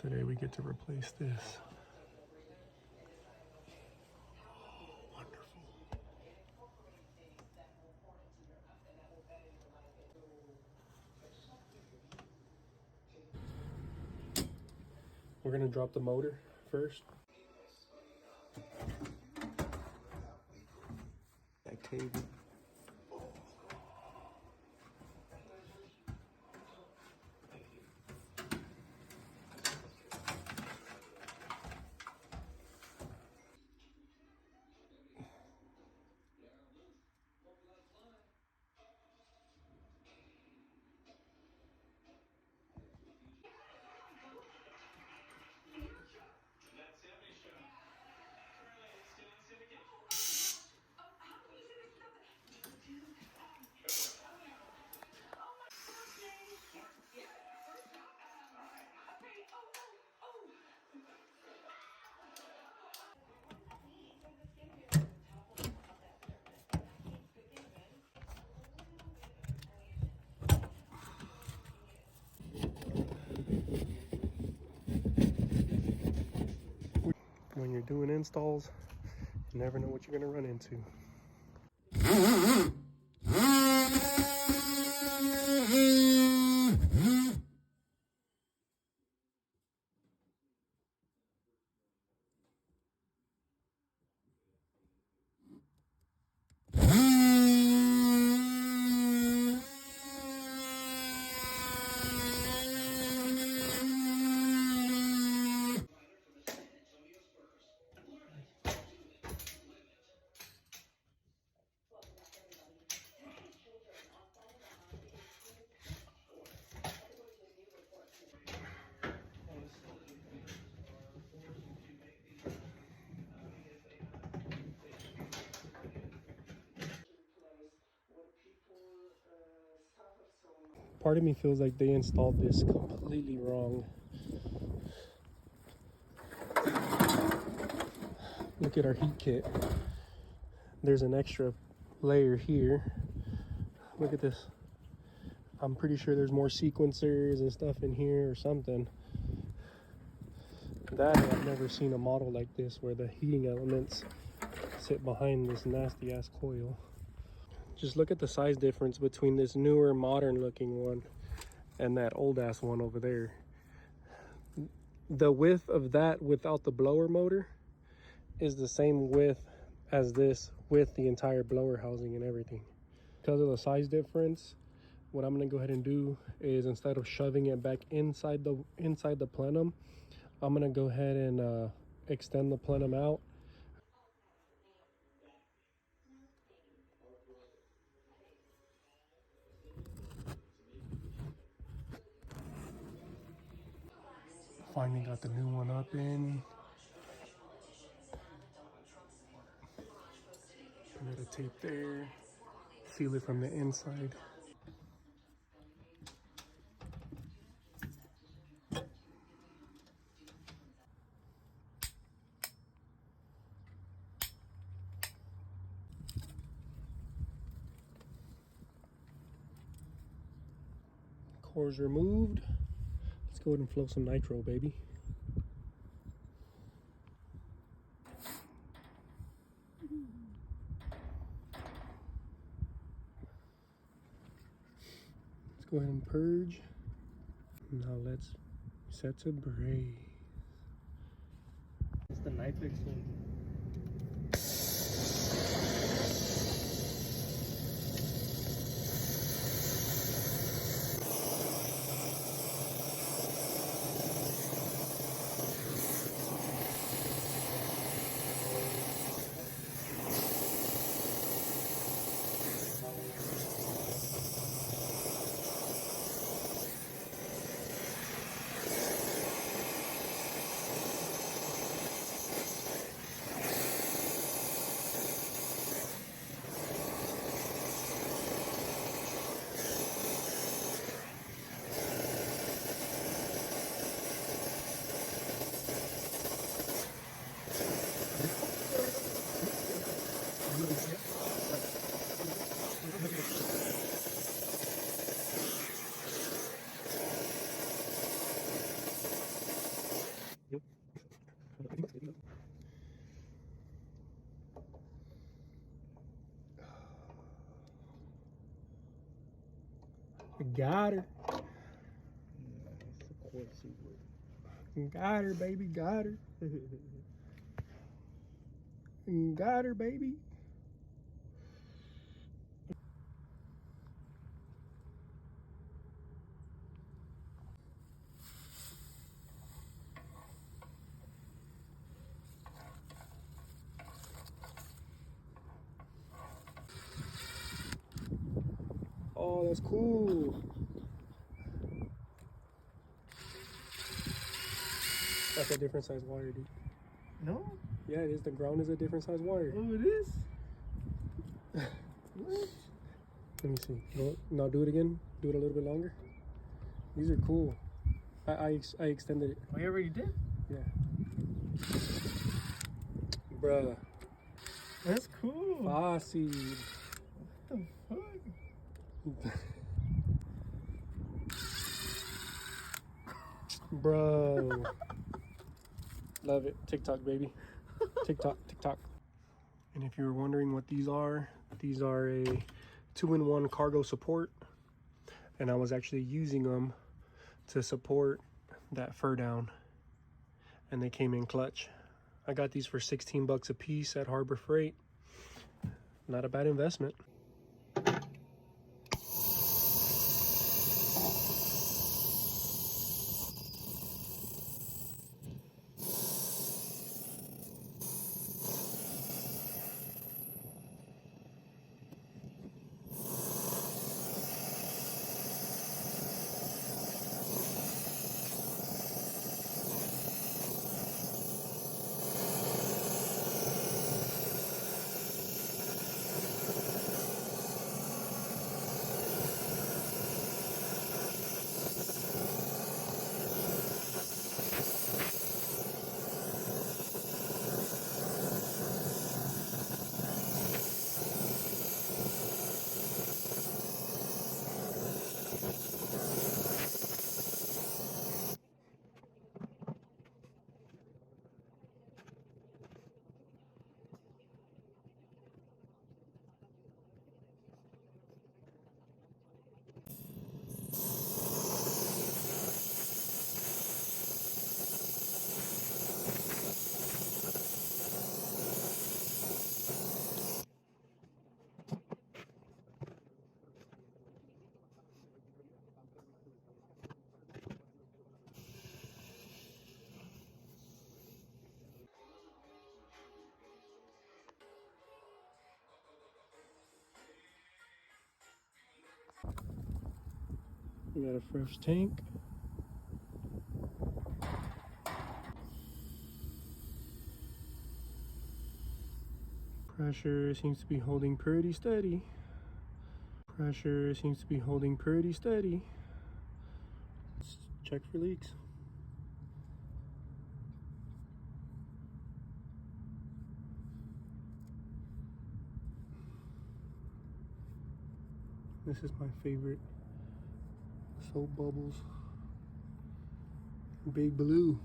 Today we get to replace this. Wonderful. We're gonna drop the motor first. That cable. When you're doing installs, you never know what you're gonna run into. Part of me feels like they installed this completely wrong. Look at our heat kit. There's an extra layer here. Look at this. I'm pretty sure there's more sequencers and stuff in here or something. That I've never seen a model like this where the heating elements sit behind this nasty ass coil. Just look at the size difference between this newer modern looking one and that old ass one over there. The width of that without the blower motor is the same width as this with the entire blower housing and everything. Because of the size difference, what I'm gonna go ahead and do is, instead of shoving it back inside the plenum, I'm gonna go ahead and extend the plenum out. Finally got the new one up in. Put a tape there. Seal it from the inside. Cores removed. Let's go ahead and flow some nitro, baby. Let's go ahead and purge. Now let's set to braze. It's the nitrix one. Got her. Nice. Of course you would. Got her, baby. Got her. Got her, baby. Oh, that's cool. That's a different size wire, dude. No? Yeah, it is. The ground is a different size wire. Oh, it is? What? Let me see. No, do it again. Do it a little bit longer. These are cool. I extended it. Oh, you already did? Yeah. Bruh. That's cool. Bossy. What the fuck? Bro. Love it. TikTok, baby. TikTok, TikTok. And if you were wondering what these are a 2-in-1 cargo support. And I was actually using them to support that fur down. And they came in clutch. I got these for 16 bucks a piece at Harbor Freight. Not a bad investment. We got a fresh tank. Pressure seems to be holding pretty steady. Pressure seems to be holding pretty steady. Let's check for leaks. This is my favorite. Soap bubbles. Big Blue.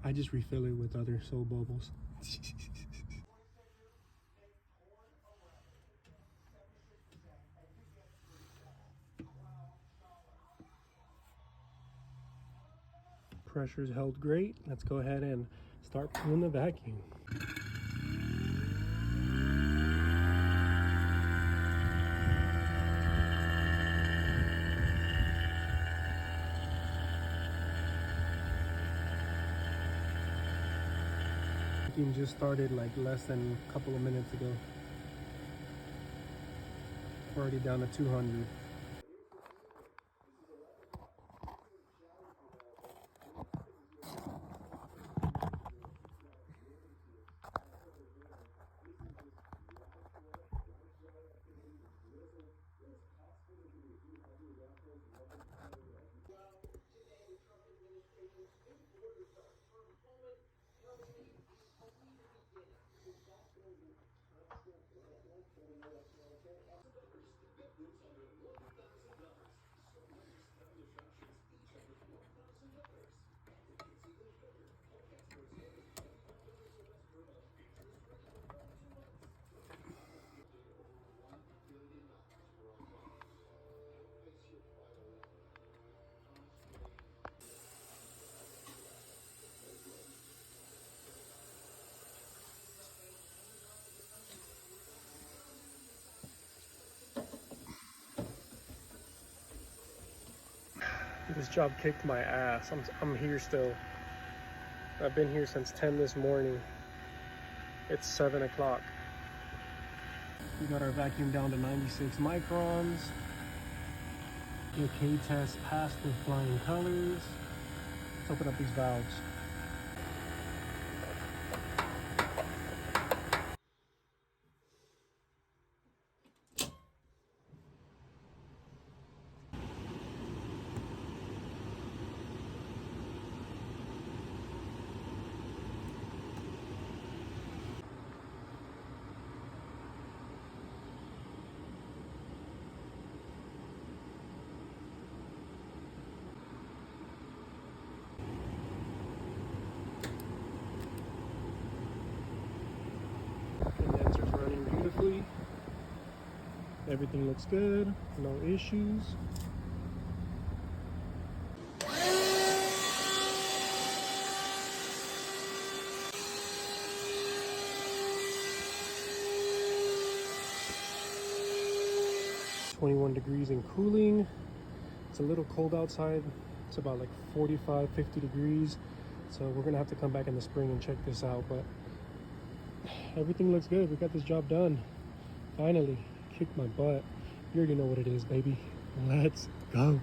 I just refill it with other soap bubbles. Pressure's held great. Let's go ahead and start pulling the vacuum. Vacuum just started like less than a couple of minutes ago. Already down to 200. This job kicked my ass. I'm here still. I've been here since 10 this morning. It's 7 o'clock. We got our vacuum down to 96 microns. The K test passed with flying colors. Let's open up these valves. Condenser's running beautifully. Everything looks good, no issues. $21 and cooling. It's a little cold outside. It's about like 45, 50 degrees. So we're gonna have to come back in the spring and check this out, but everything looks good. We got this job done. Finally, kicked my butt. You already know what it is, baby. Let's go.